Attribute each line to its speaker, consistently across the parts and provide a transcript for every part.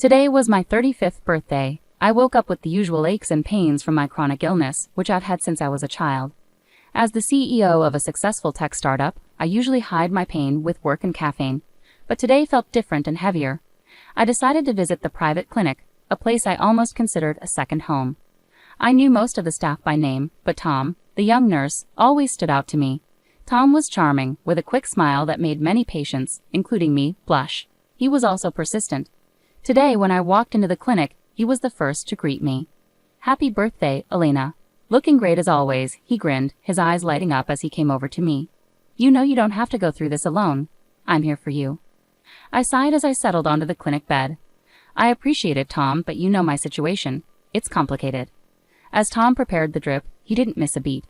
Speaker 1: Today was my 35th birthday. I woke up with the usual aches and pains from my chronic illness, which I've had since I was a child. As the CEO of a successful tech startup, I usually hide my pain with work and caffeine, but today felt different and heavier. I decided to visit the private clinic, a place I almost considered a second home. I knew most of the staff by name, but Tom, the young nurse, always stood out to me. Tom was charming, with a quick smile that made many patients, including me, blush. He was also persistent. Today, when I walked into the clinic, he was the first to greet me. "Happy birthday, Elena." Looking great as always, he grinned, his eyes lighting up as he came over to me. "You know you don't have to go through this alone. I'm here for you." I sighed as I settled onto the clinic bed. "I appreciate it, Tom, but you know my situation. It's complicated." As Tom prepared the drip, he didn't miss a beat.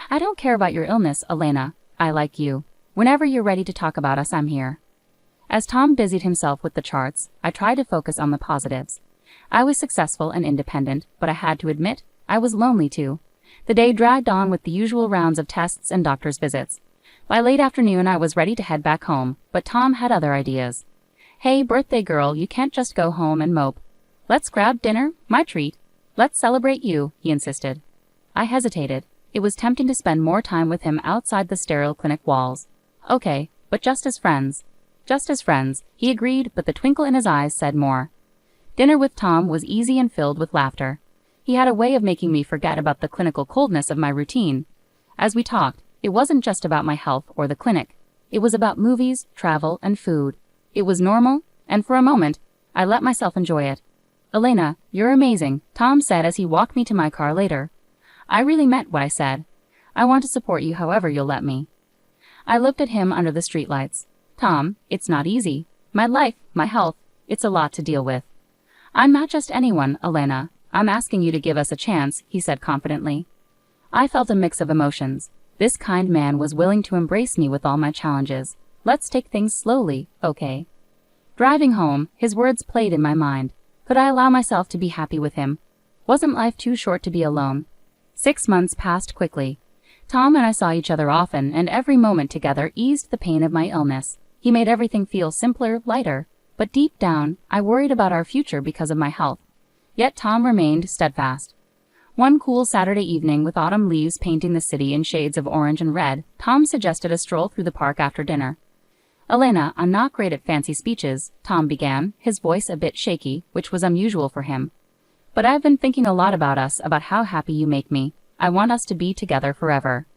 Speaker 1: "I don't care about your illness, Elena. I like you. Whenever you're ready to talk about us, I'm here." As Tom busied himself with the charts, I tried to focus on the positives. I was successful and independent, but I had to admit, I was lonely too. The day dragged on with the usual rounds of tests and doctor's visits. By late afternoon, I was ready to head back home, but Tom had other ideas. "Hey, birthday girl, you can't just go home and mope. Let's grab dinner, my treat. Let's celebrate you," he insisted. I hesitated. It was tempting to spend more time with him outside the sterile clinic walls. "Okay, but just as friends." "Just as friends," he agreed, but the twinkle in his eyes said more. Dinner with Tom was easy and filled with laughter. He had a way of making me forget about the clinical coldness of my routine. As we talked, it wasn't just about my health or the clinic. It was about movies, travel, and food. It was normal, and for a moment, I let myself enjoy it. "Elena, you're amazing," Tom said as he walked me to my car later. I really meant what I said. "I want to support you however you'll let me." I looked at him under the streetlights. "Tom, it's not easy. My life, my health, it's a lot to deal with." "I'm not just anyone, Elena. I'm asking you to give us a chance," he said confidently. I felt a mix of emotions. This kind man was willing to embrace me with all my challenges. "Let's take things slowly, okay?" Driving home, his words played in my mind. Could I allow myself to be happy with him? Wasn't life too short to be alone? 6 months passed quickly. Tom and I saw each other often, and every moment together eased the pain of my illness. He made everything feel simpler, lighter. But deep down, I worried about our future because of my health. Yet Tom remained steadfast. One cool Saturday evening, with autumn leaves painting the city in shades of orange and red, Tom suggested a stroll through the park after dinner. "Elena, I'm not great at fancy speeches," Tom began, his voice a bit shaky, which was unusual for him. "But I've been thinking a lot about us, about how happy you make me. I want us to be together forever."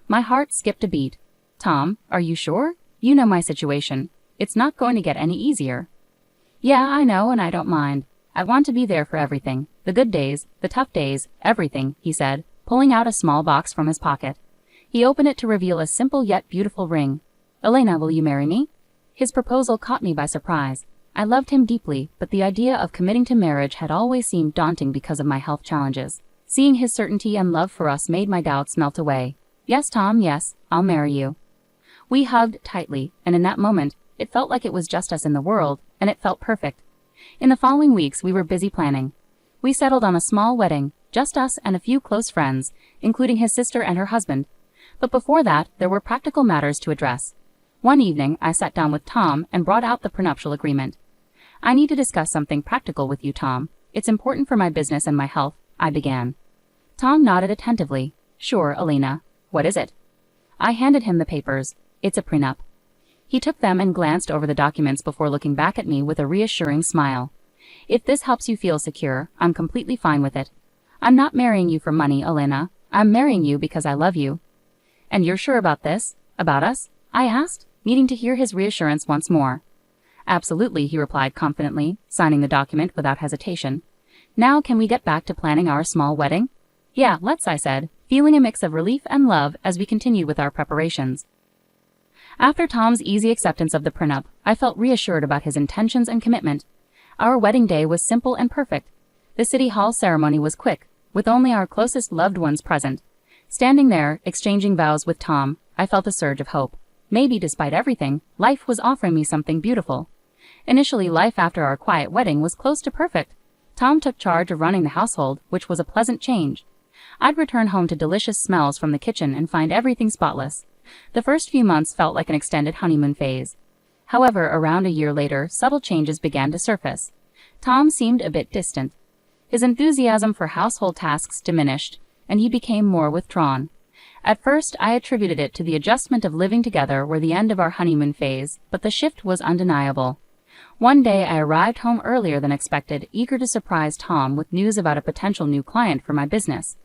Speaker 1: My heart skipped a beat. "Tom, are you sure? You know my situation. It's not going to get any easier." "Yeah, I know, and I don't mind. I want to be there for everything. The good days, the tough days, everything," he said, pulling out a small box from his pocket. He opened it to reveal a simple yet beautiful ring. "Elena, will you marry me?" His proposal caught me by surprise. I loved him deeply, but the idea of committing to marriage had always seemed daunting because of my health challenges. Seeing his certainty and love for us made my doubts melt away. "Yes, Tom, yes, I'll marry you." We hugged tightly, and in that moment, it felt like it was just us in the world, and it felt perfect. In the following weeks, we were busy planning. We settled on a small wedding, just us and a few close friends, including his sister and her husband. But before that, there were practical matters to address. One evening, I sat down with Tom and brought out the prenuptial agreement. "I need to discuss something practical with you, Tom. It's important for my business and my health," I began. Tom nodded attentively. "Sure, Elena. What is it?" I handed him the papers. "It's a prenup." He took them and glanced over the documents before looking back at me with a reassuring smile. "If this helps you feel secure, I'm completely fine with it. I'm not marrying you for money, Elena. I'm marrying you because I love you." "And you're sure about this? About us?" I asked, needing to hear his reassurance once more. "Absolutely," he replied confidently, signing the document without hesitation. "Now can we get back to planning our small wedding?" "Yeah, let's," I said, feeling a mix of relief and love as we continued with our preparations. After Tom's easy acceptance of the prenup, I felt reassured about his intentions and commitment. Our wedding day was simple and perfect. The city hall ceremony was quick, with only our closest loved ones present. Standing there, exchanging vows with Tom, I felt a surge of hope. Maybe despite everything, life was offering me something beautiful. Initially, life after our quiet wedding was close to perfect. Tom took charge of running the household, which was a pleasant change. I'd return home to delicious smells from the kitchen and find everything spotless. The first few months felt like an extended honeymoon phase. However, around a year later, subtle changes began to surface. Tom seemed a bit distant. His enthusiasm for household tasks diminished, and he became more withdrawn. At first, I attributed it to the adjustment of living together were the end of our honeymoon phase, but the shift was undeniable. One day, I arrived home earlier than expected, eager to surprise Tom with news about a potential new client for my business.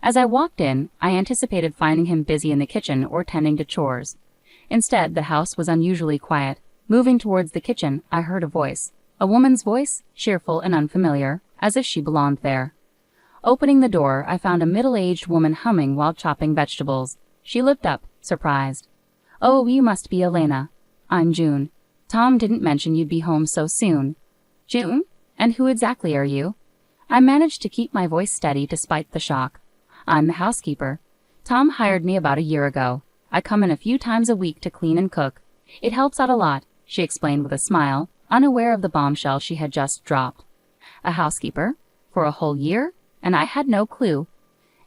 Speaker 1: As I walked in, I anticipated finding him busy in the kitchen or tending to chores. Instead, the house was unusually quiet. Moving towards the kitchen, I heard a voice. A woman's voice, cheerful and unfamiliar, as if she belonged there. Opening the door, I found a middle-aged woman humming while chopping vegetables. She looked up, surprised. "Oh, you must be Elena. I'm June. Tom didn't mention you'd be home so soon." "June? And who exactly are you?" I managed to keep my voice steady despite the shock. "I'm the housekeeper. Tom hired me about a year ago. I come in a few times a week to clean and cook. It helps out a lot," she explained with a smile, unaware of the bombshell she had just dropped. A housekeeper? For a whole year? And I had no clue.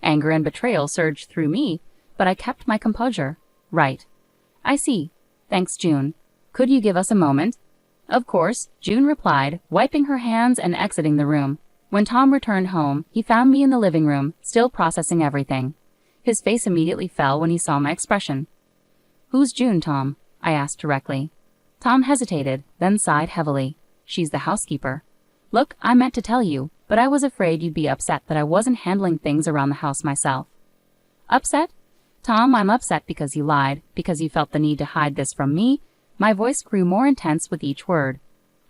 Speaker 1: Anger and betrayal surged through me, but I kept my composure. "Right. I see. Thanks, June. Could you give us a moment?" "Of course," June replied, wiping her hands and exiting the room. When Tom returned home, he found me in the living room, still processing everything. His face immediately fell when he saw my expression. "Who's June, Tom?" I asked directly. Tom hesitated, then sighed heavily. "She's the housekeeper. Look, I meant to tell you, but I was afraid you'd be upset that I wasn't handling things around the house myself." "Upset? Tom, I'm upset because you lied, because you felt the need to hide this from me." My voice grew more intense with each word.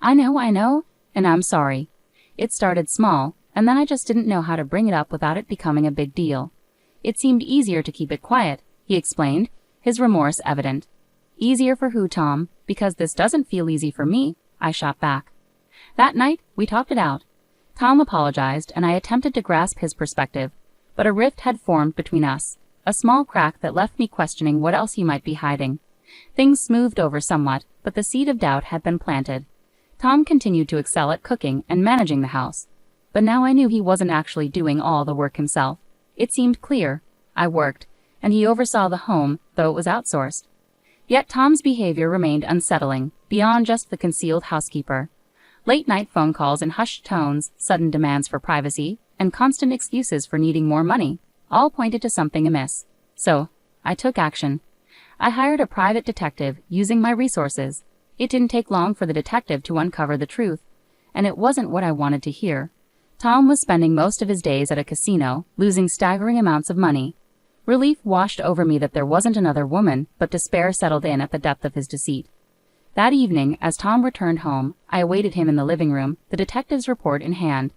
Speaker 1: I know, and I'm sorry. It started small, and then I just didn't know how to bring it up without it becoming a big deal. It seemed easier to keep it quiet," he explained, his remorse evident. "Easier for who, Tom? Because this doesn't feel easy for me," I shot back. That night, we talked it out. Tom apologized, and I attempted to grasp his perspective, but a rift had formed between us, a small crack that left me questioning what else he might be hiding. Things smoothed over somewhat, but the seed of doubt had been planted. Tom continued to excel at cooking and managing the house, but now I knew he wasn't actually doing all the work himself. It seemed clear. I worked, and he oversaw the home, though it was outsourced. Yet Tom's behavior remained unsettling, beyond just the concealed housekeeper. Late-night phone calls in hushed tones, sudden demands for privacy, and constant excuses for needing more money, all pointed to something amiss. So, I took action. I hired a private detective, using my resources. It didn't take long for the detective to uncover the truth, and it wasn't what I wanted to hear. Tom was spending most of his days at a casino, losing staggering amounts of money. Relief washed over me that there wasn't another woman, but despair settled in at the depth of his deceit. That evening, as Tom returned home, I awaited him in the living room, the detective's report in hand.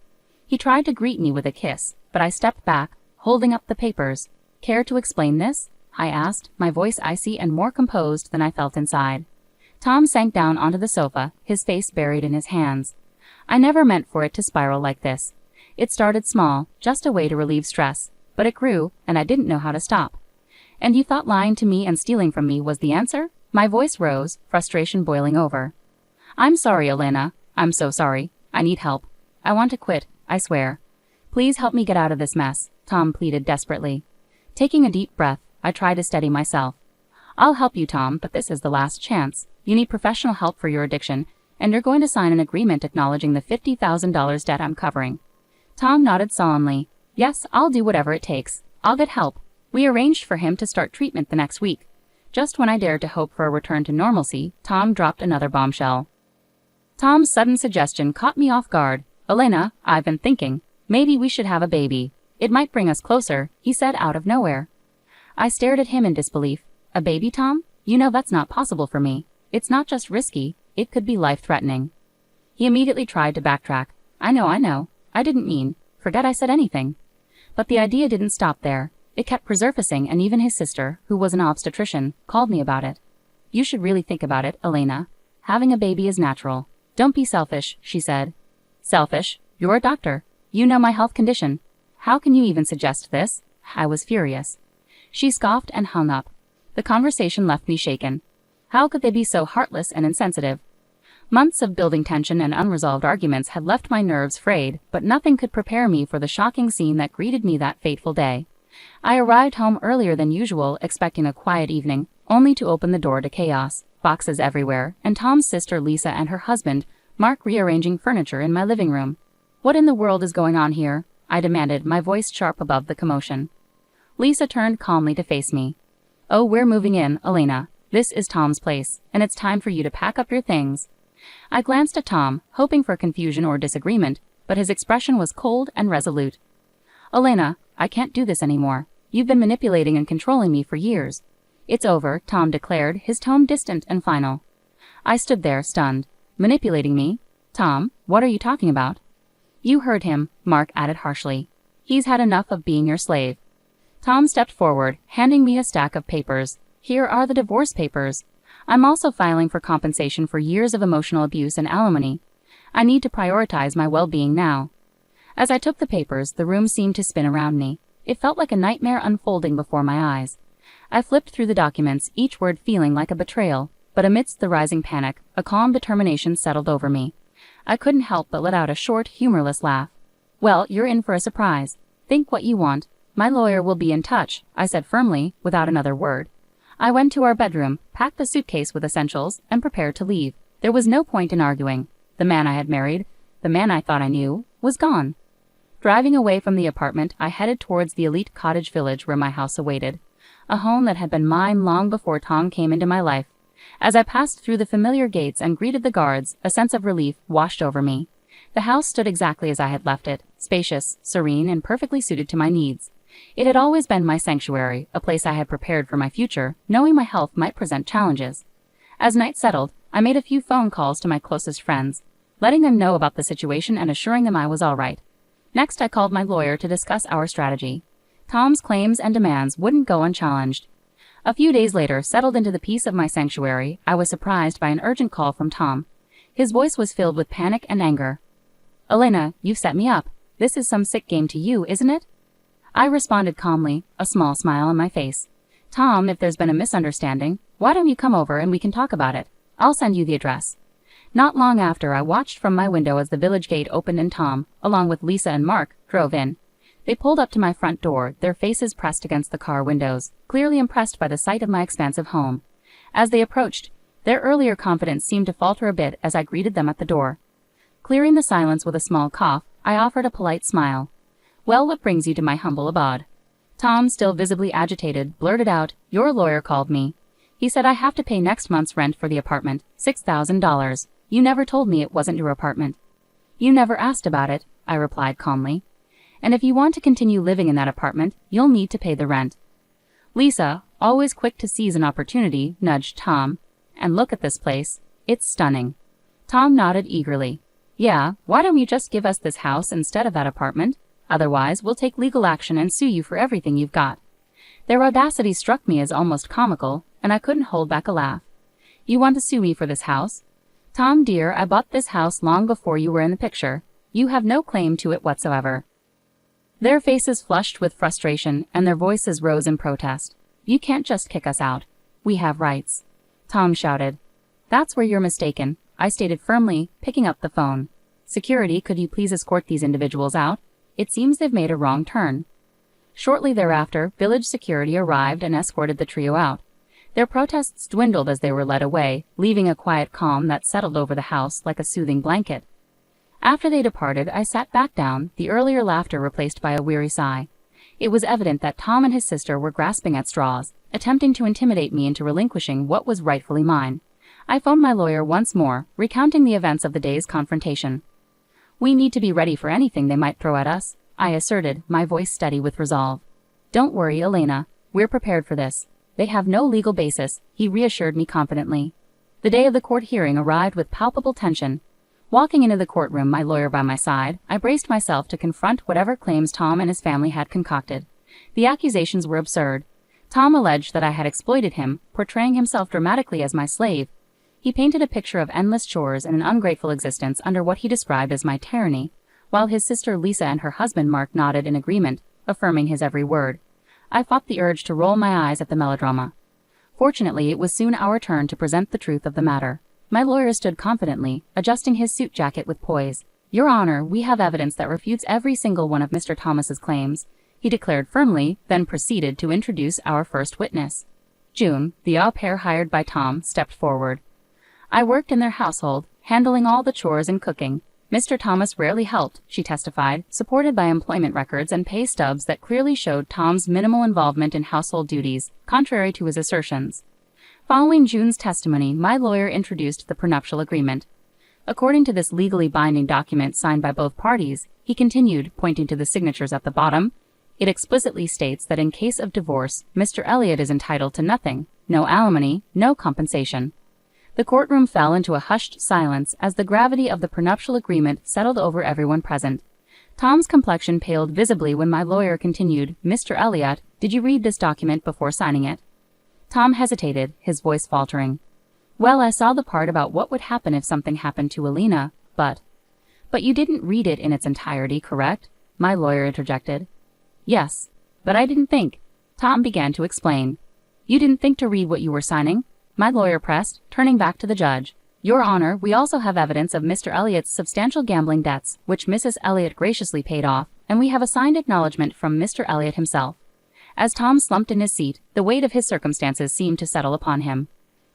Speaker 1: He tried to greet me with a kiss, but I stepped back, holding up the papers. "Care to explain this?" I asked, my voice icy and more composed than I felt inside. Tom sank down onto the sofa, his face buried in his hands. "I never meant for it to spiral like this. It started small, just a way to relieve stress, but it grew, and I didn't know how to stop." "And you thought lying to me and stealing from me was the answer?" My voice rose, frustration boiling over. "I'm sorry, Elena. I'm so sorry. I need help. I want to quit, I swear. Please help me get out of this mess," Tom pleaded desperately. Taking a deep breath, I tried to steady myself. "I'll help you, Tom, but this is the last chance. You need professional help for your addiction, and you're going to sign an agreement acknowledging the $50,000 debt I'm covering." Tom nodded solemnly. "Yes, I'll do whatever it takes. I'll get help." We arranged for him to start treatment the next week. Just when I dared to hope for a return to normalcy, Tom dropped another bombshell. Tom's sudden suggestion caught me off guard. "Elena, I've been thinking. Maybe we should have a baby. It might bring us closer," he said out of nowhere. I stared at him in disbelief. "A baby, Tom? You know that's not possible for me. It's not just risky, it could be life-threatening." He immediately tried to backtrack. I know. I didn't mean. Forget I said anything." But the idea didn't stop there. It kept resurfacing, and even his sister, who was an obstetrician, called me about it. "You should really think about it, Elena. Having a baby is natural. Don't be selfish," she said. "Selfish? You're a doctor. You know my health condition. How can you even suggest this?" I was furious. She scoffed and hung up. The conversation left me shaken. How could they be so heartless and insensitive? Months of building tension and unresolved arguments had left my nerves frayed, but nothing could prepare me for the shocking scene that greeted me that fateful day. I arrived home earlier than usual, expecting a quiet evening, only to open the door to chaos, boxes everywhere, and Tom's sister Lisa and her husband, Mark rearranging furniture in my living room. What in the world is going on here? I demanded, my voice sharp above the commotion. Lisa turned calmly to face me. Oh, we're moving in, Elena. This is Tom's place, and it's time for you to pack up your things. I glanced at Tom, hoping for confusion or disagreement, but his expression was cold and resolute. Elena, I can't do this anymore. You've been manipulating and controlling me for years. It's over, Tom declared, his tone distant and final. I stood there, stunned. Manipulating me? Tom, what are you talking about? You heard him, Mark added harshly. He's had enough of being your slave. Tom stepped forward, handing me a stack of papers. Here are the divorce papers. I'm also filing for compensation for years of emotional abuse and alimony. I need to prioritize my well-being now. As I took the papers, the room seemed to spin around me. It felt like a nightmare unfolding before my eyes. I flipped through the documents, each word feeling like a betrayal, but amidst the rising panic, a calm determination settled over me. I couldn't help but let out a short, humorless laugh. Well, you're in for a surprise. Think what you want. My lawyer will be in touch, I said firmly, without another word. I went to our bedroom, packed the suitcase with essentials, and prepared to leave. There was no point in arguing. The man I had married, the man I thought I knew, was gone. Driving away from the apartment, I headed towards the elite cottage village where my house awaited. A home that had been mine long before Tom came into my life. As I passed through the familiar gates and greeted the guards, a sense of relief washed over me. The house stood exactly as I had left it, spacious, serene, and perfectly suited to my needs. It had always been my sanctuary, a place I had prepared for my future, knowing my health might present challenges. As night settled, I made a few phone calls to my closest friends, letting them know about the situation and assuring them I was all right. Next, I called my lawyer to discuss our strategy. Tom's claims and demands wouldn't go unchallenged. A few days later, settled into the peace of my sanctuary, I was surprised by an urgent call from Tom. His voice was filled with panic and anger. Elena, you've set me up. This is some sick game to you, isn't it? I responded calmly, a small smile on my face. Tom, if there's been a misunderstanding, why don't you come over and we can talk about it? I'll send you the address. Not long after, I watched from my window as the village gate opened and Tom, along with Lisa and Mark, drove in. They pulled up to my front door, their faces pressed against the car windows, clearly impressed by the sight of my expansive home. As they approached, their earlier confidence seemed to falter a bit as I greeted them at the door. Clearing the silence with a small cough, I offered a polite smile. Well, what brings you to my humble abode? Tom, still visibly agitated, blurted out, Your lawyer called me. He said I have to pay next month's rent for the apartment, $6,000. You never told me it wasn't your apartment. You never asked about it, I replied calmly. And if you want to continue living in that apartment, you'll need to pay the rent. Lisa, always quick to seize an opportunity, nudged Tom. And look at this place. It's stunning. Tom nodded eagerly. Yeah, why don't you just give us this house instead of that apartment? Otherwise, we'll take legal action and sue you for everything you've got. Their audacity struck me as almost comical, and I couldn't hold back a laugh. You want to sue me for this house? Tom dear, I bought this house long before you were in the picture. You have no claim to it whatsoever. Their faces flushed with frustration, and their voices rose in protest. You can't just kick us out. We have rights. Tom shouted. That's where you're mistaken, I stated firmly, picking up the phone. Security, could you please escort these individuals out? It seems they've made a wrong turn. Shortly thereafter, village security arrived and escorted the trio out. Their protests dwindled as they were led away, leaving a quiet calm that settled over the house like a soothing blanket. After they departed, I sat back down, the earlier laughter replaced by a weary sigh. It was evident that Tom and his sister were grasping at straws, attempting to intimidate me into relinquishing what was rightfully mine. I phoned my lawyer once more, recounting the events of the day's confrontation. We need to be ready for anything they might throw at us, I asserted, my voice steady with resolve. Don't worry, Elena. We're prepared for this. They have no legal basis, he reassured me confidently. The day of the court hearing arrived with palpable tension. Walking into the courtroom, my lawyer by my side, I braced myself to confront whatever claims Tom and his family had concocted. The accusations were absurd. Tom alleged that I had exploited him, portraying himself dramatically as my slave. He painted a picture of endless chores and an ungrateful existence under what he described as my tyranny, while his sister Lisa and her husband Mark nodded in agreement, affirming his every word. I fought the urge to roll my eyes at the melodrama. Fortunately, it was soon our turn to present the truth of the matter. My lawyer stood confidently, adjusting his suit jacket with poise. Your Honor, we have evidence that refutes every single one of Mr. Thomas's claims, he declared firmly, then proceeded to introduce our first witness. June, the au pair hired by Tom, stepped forward. I worked in their household, handling all the chores and cooking. Mr. Thomas rarely helped, she testified, supported by employment records and pay stubs that clearly showed Tom's minimal involvement in household duties, contrary to his assertions. Following June's testimony, my lawyer introduced the prenuptial agreement. According to this legally binding document signed by both parties, he continued, pointing to the signatures at the bottom, it explicitly states that in case of divorce, Mr. Elliott is entitled to nothing, no alimony, no compensation. The courtroom fell into a hushed silence as the gravity of the prenuptial agreement settled over everyone present. Tom's complexion paled visibly when my lawyer continued, Mr. Elliott, did you read this document before signing it? Tom hesitated, his voice faltering. Well, I saw the part about what would happen if something happened to Alina, but you didn't read it in its entirety, correct? My lawyer interjected. Yes, but I didn't think. Tom began to explain. You didn't think to read what you were signing? My lawyer pressed, turning back to the judge. Your Honor, we also have evidence of Mr. Elliott's substantial gambling debts, which Mrs. Elliott graciously paid off, and we have a signed acknowledgement from Mr. Elliott himself. As Tom slumped in his seat, the weight of his circumstances seemed to settle upon him.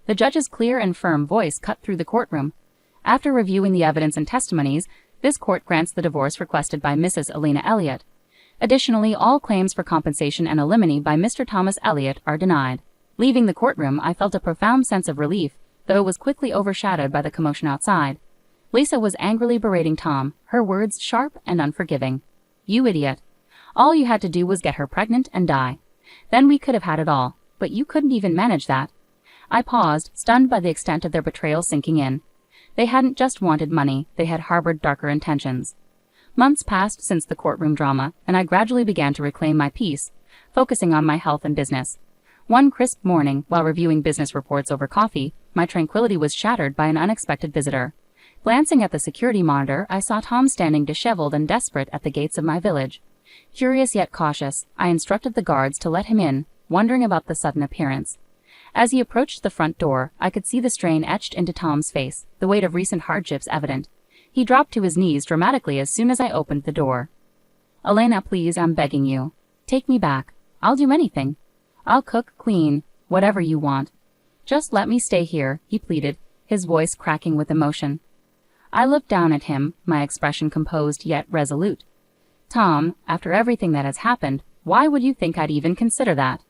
Speaker 1: The judge's clear and firm voice cut through the courtroom. After reviewing the evidence and testimonies, this court grants the divorce requested by Mrs. Alina Elliott. Additionally, all claims for compensation and alimony by Mr. Thomas Elliott are denied. Leaving the courtroom, I felt a profound sense of relief, though it was quickly overshadowed by the commotion outside. Lisa was angrily berating Tom, her words sharp and unforgiving. You idiot. All you had to do was get her pregnant and die. Then we could have had it all, but you couldn't even manage that. I paused, stunned by the extent of their betrayal sinking in. They hadn't just wanted money, they had harbored darker intentions. Months passed since the courtroom drama, and I gradually began to reclaim my peace, focusing on my health and business. One crisp morning, while reviewing business reports over coffee, my tranquility was shattered by an unexpected visitor. Glancing at the security monitor, I saw Tom standing disheveled and desperate at the gates of my village. Curious yet cautious, I instructed the guards to let him in, wondering about the sudden appearance. As he approached the front door, I could see the strain etched into Tom's face, the weight of recent hardships evident. He dropped to his knees dramatically as soon as I opened the door. Elena, please, I'm begging you. Take me back. I'll do anything. I'll cook, clean, whatever you want. Just let me stay here, he pleaded, his voice cracking with emotion. I looked down at him, my expression composed yet resolute. Tom, after everything that has happened, why would you think I'd even consider that?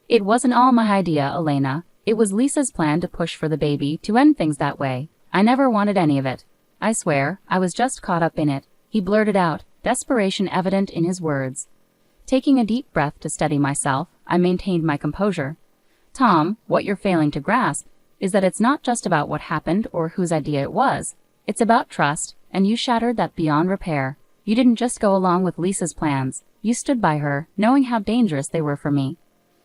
Speaker 1: It wasn't all my idea, Elena. It was Lisa's plan to push for the baby, to end things that way. I never wanted any of it. I swear, I was just caught up in it, he blurted out, desperation evident in his words. Taking a deep breath to steady myself, I maintained my composure. Tom, what you're failing to grasp is that it's not just about what happened or whose idea it was. It's about trust, and you shattered that beyond repair. You didn't just go along with Lisa's plans. You stood by her, knowing how dangerous they were for me.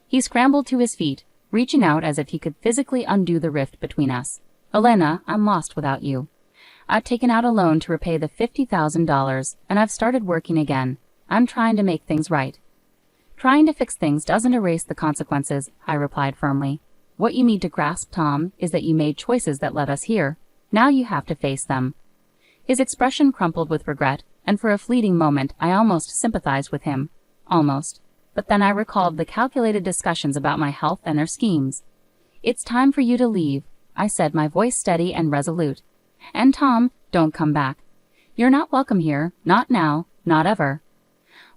Speaker 1: He scrambled to his feet, reaching out as if he could physically undo the rift between us. Elena, I'm lost without you. I've taken out a loan to repay the $50,000, and I've started working again. I'm trying to make things right. Trying to fix things doesn't erase the consequences, I replied firmly. What you need to grasp, Tom, is that you made choices that led us here. Now you have to face them. His expression crumpled with regret, and for a fleeting moment I almost sympathized with him. Almost. But then I recalled the calculated discussions about my health and their schemes. It's time for you to leave, I said, my voice steady and resolute. And Tom, don't come back. You're not welcome here, not now, not ever.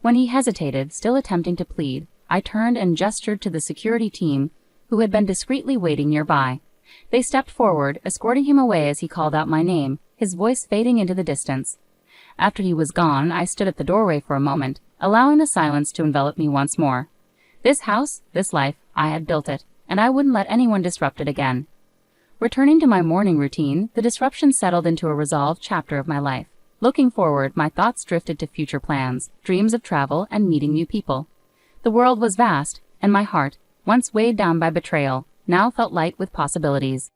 Speaker 1: When he hesitated, still attempting to plead, I turned and gestured to the security team, who had been discreetly waiting nearby. They stepped forward, escorting him away as he called out my name, his voice fading into the distance. After he was gone, I stood at the doorway for a moment, allowing the silence to envelop me once more. This house, this life, I had built it, and I wouldn't let anyone disrupt it again. Returning to my morning routine, the disruption settled into a resolved chapter of my life. Looking forward, my thoughts drifted to future plans, dreams of travel, and meeting new people. The world was vast, and my heart, once weighed down by betrayal, now felt light with possibilities.